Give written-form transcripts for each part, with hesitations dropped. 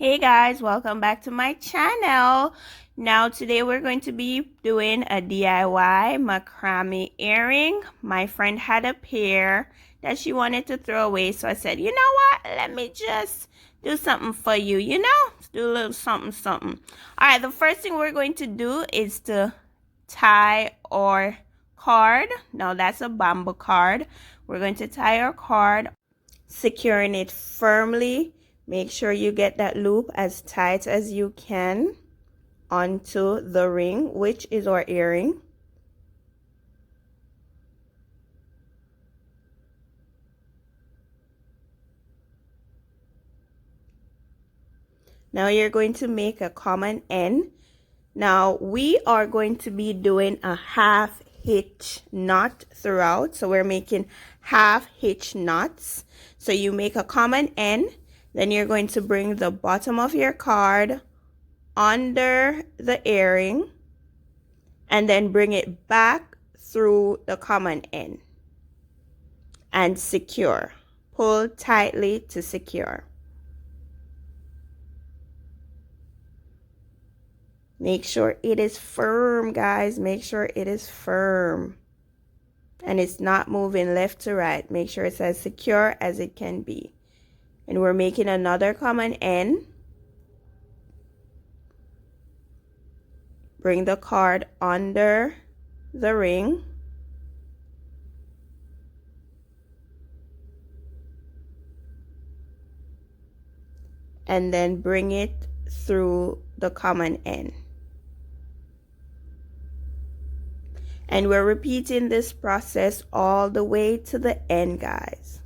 Hey guys, welcome back to my channel. Now today we're going to be doing a DIY macrame earring. My friend had a pair that she wanted to throw away, so I said, you know what, let me just do something for you, Let's do a little something. All right, the first thing we're going to do is to tie our cord. Now that's a bamboo cord. We're going to tie our cord, securing it firmly. Make sure you get that loop as tight as you can onto the ring, which is our earring. Now you're going to make a common end. Now we are going to be doing a half hitch knot throughout, so we're making half hitch knots. So you make a common end, then you're going to bring the bottom of your card under the earring and then bring it back through the common end and secure. Pull tightly to secure. Make sure it is firm, guys. Make sure it is firm and it's not moving left to right. Make sure it's as secure as it can be. And we're making another common end. Bring the card under the ring. And then bring it through the common end. And we're repeating this process all the way to the end, guys.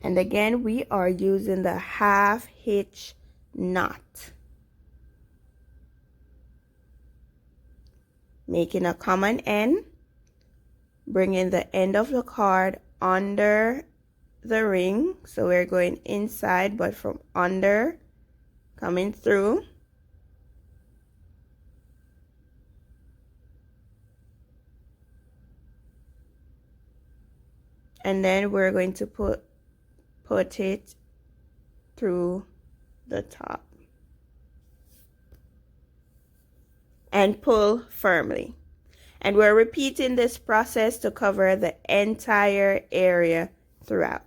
And again, we are using the half hitch knot. Making a common end, bringing the end of the card under the ring. So we're going inside, but from under, coming through. And then we're going to put it through the top and pull firmly. And we're repeating this process to cover the entire area throughout.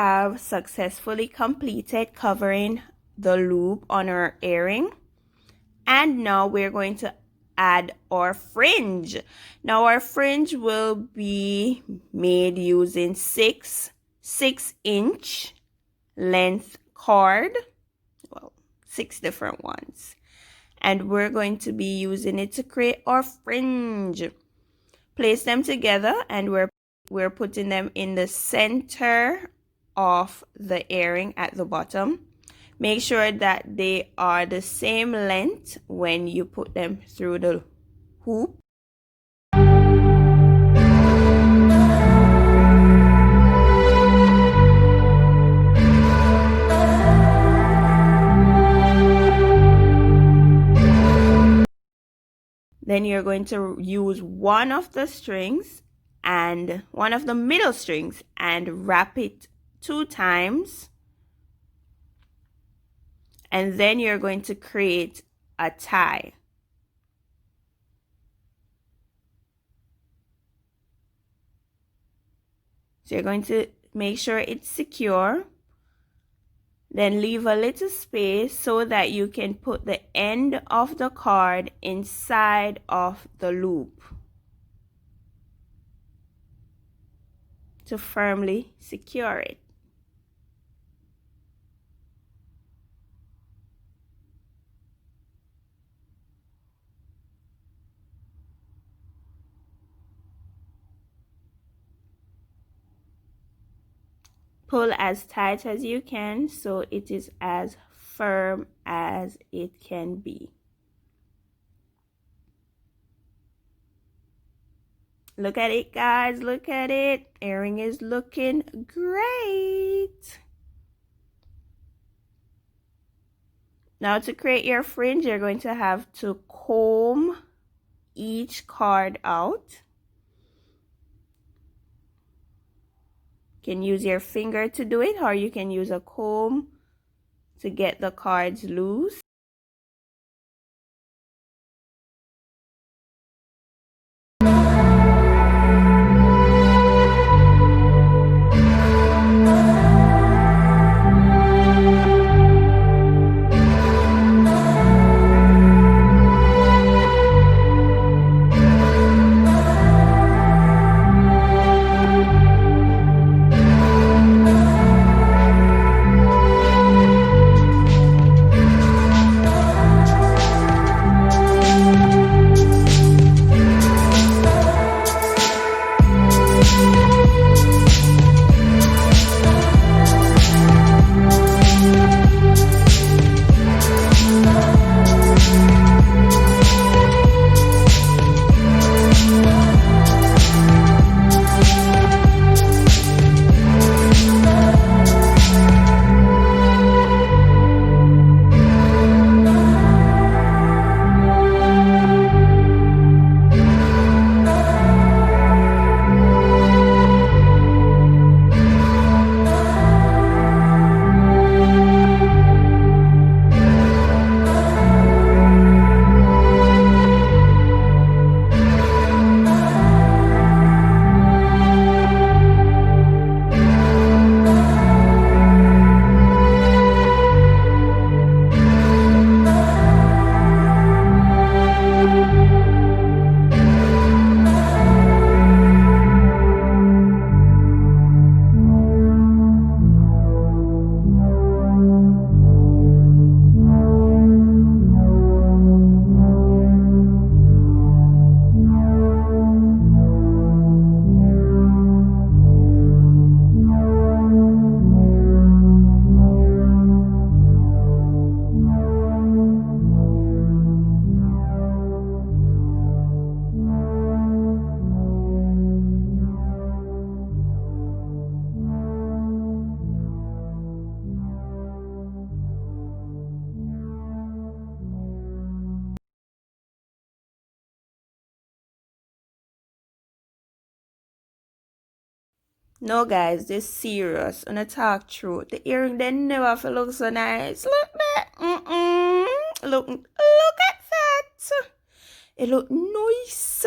have successfully completed covering the loop on our earring. And now we're going to add our fringe. Now our fringe will be made using 6-inch length cord. Well, 6 different ones. And we're going to be using it to create our fringe. Place them together, and we're putting them in the center of the earring at the bottom. Make sure that they are the same length when you put them through the hoop. Then you're going to use one of the strings and one of the middle strings and wrap it 2 times. And then you're going to create a tie. So you're going to make sure it's secure. Then leave a little space so that you can put the end of the card inside of the loop to firmly secure it. Pull as tight as you can so it is as firm as it can be. Look at it, guys. Look at it. Earring is looking great. Now to create your fringe, you're going to have to comb each card out. You can use your finger to do it, or you can use a comb to get the cards loose. No, guys, this serious. On a talk truth, the earring they never feel look so nice. Look that. Look at that. It look nice.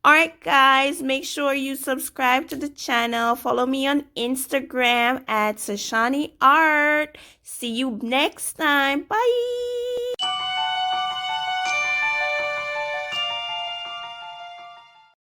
Alright guys, make sure you subscribe to the channel. Follow me on Instagram at Sashani Art. See you next time. Bye.